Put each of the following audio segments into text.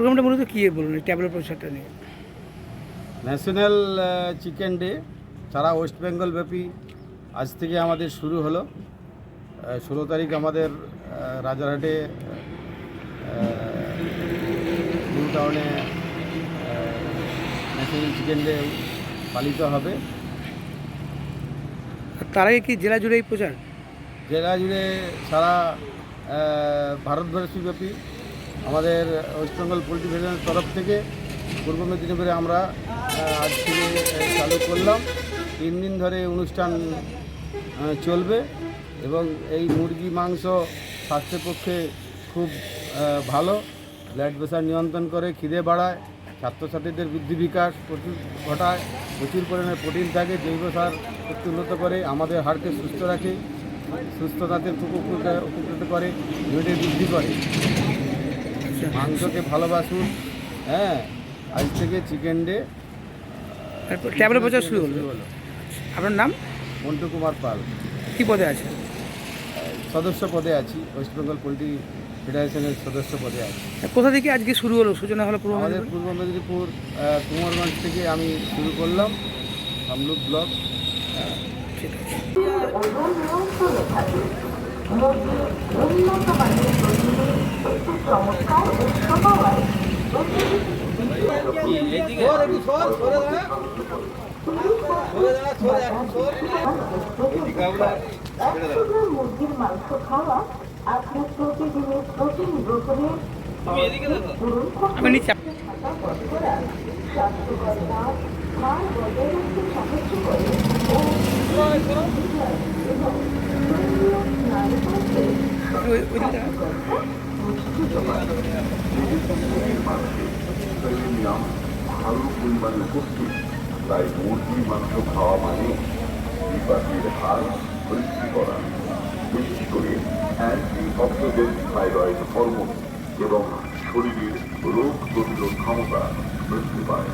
প্রোগ্রামটা মূলত কী বলুন এই ট্যাবলেট প্রচারটা নিয়ে? ন্যাশনাল চিকেন ডে সারা ওয়েস্ট বেঙ্গল ব্যাপী আজ থেকে আমাদের শুরু হলো। 16 তারিখ আমাদের রাজারহাটে নিউ টাউনে ন্যাশনাল চিকেন ডে পালিত হবে। তার আগে কি জেলা জুড়ে এই প্রচার? জেলা জুড়ে সারা ভারতবর্ষব্যাপী আমাদের ওয়েস্ট বেঙ্গল পোলট্রি ফেডারেশনের তরফ থেকে পূর্ব মেদিনীপুরে আমরা আজ থেকে চালু করলাম। 3 দিন ধরে অনুষ্ঠান চলবে এবং এই মুরগি মাংস স্বাস্থ্যের পক্ষে খুব ভালো, ব্লাড প্রেশার নিয়ন্ত্রণ করে, খিদে বাড়ায়, ছাত্রছাত্রীদের বৃদ্ধি বিকাশ ঘটায়, প্রচুর পরিমাণে প্রোটিন থাকে, জৈব সার উন্নত করে, আমাদের হাড়কে সুস্থ রাখে, সুস্থতাতে উপকৃত করে, ইমিউনিটি বৃদ্ধি করে। মাংসকে ভালোবাসুন। হ্যাঁ, আজ থেকে চিকেন ডে ট্যাবলেট প্রচার শুরু হলো। আপনার নাম? মন্টু কুমার পাল। কী পদে আছে? সদস্য পদে আছি, ওয়েস্ট বেঙ্গল পোলট্রি ফেডারেশনের সদস্য পদে আছি। কোথা থেকে আজকে শুরু হলো? সূচনা হলো আমাদের পূর্ব মেদিনীপুর কুমারগঞ্জ থেকে আমি শুরু করলাম, কামরূপ ব্লক। ঠিক আছে। মুরগির মাংস খাওয়া আপনার প্রতিদিনের প্রোটিন গ্রহণের স্বাস্থ্যকর দাঁত হাড় বজায় রাখতে সাহায্য করে এবং ভালো পরিমাণে উপস্থিত। তাই মুরগির মাংস খাওয়া মানে বিপাকের হার বৃদ্ধি করা, বিশেষ করে অ্যান্টি অক্সিডেন্ট থাইরয়েড হরমোন এবং শরীরের রোগ প্রতিরোধ ক্ষমতা বৃদ্ধি পায়।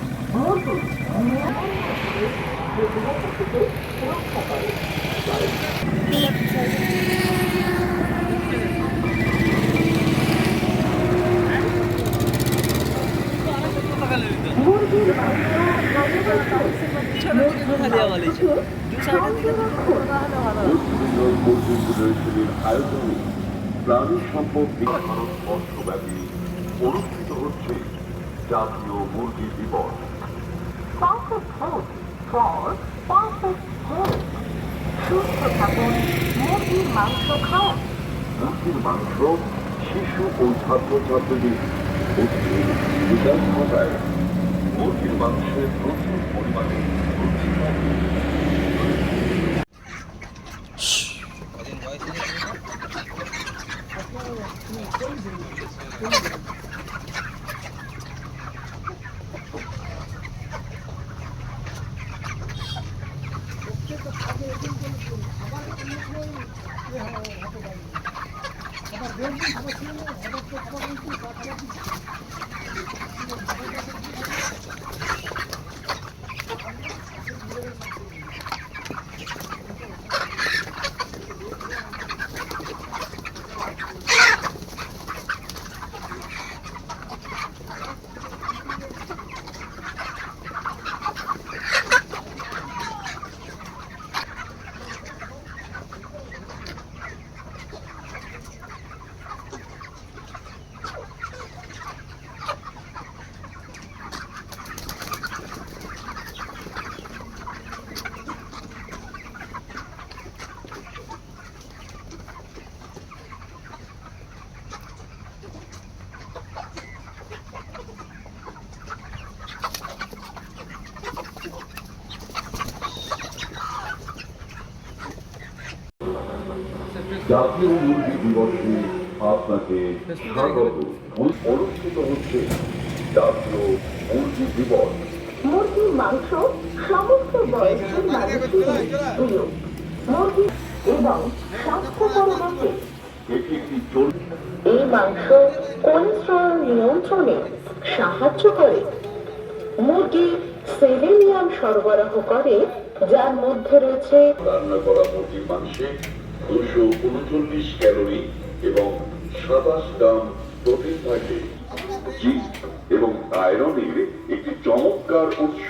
আয়োজনে প্রাণী সম্পদ বর্ষব্যাপী অনুষ্ঠিত হচ্ছে জাতীয় মুরগি দিবস। সুস্থ থাকুন, মুরগির মাংস খান। মুরগির মাংস শিশু ও ছাত্রছাত্রীদের বুদ্ধির বিকাশ ঘটায়। মুরগির মাংসের প্রচুর পরিমাণে জাতীয় মুরগি দিবসে আপনাকে স্বাগত। অনুষ্ঠিত হচ্ছে জাতীয় মুরগি দিবস। মুরগির মাংস সমস্ত বয়সের মানুষের প্রিয়। মুরগি এবং স্বাস্থ্যকর বটে। এই মাংস কোলেস্টেরল নিয়ন্ত্রণে সাহায্য করে। মুরগি সেলেনিয়াম সরবরাহ করে, যার মধ্যে রয়েছে রান্না করা মুরগির মাংসে 239 ক্যালোরি এবং 27 গ্রাম প্রোটিন থাকে। জিঙ্ক এবং আয়রনের একটি চমৎকার উৎস।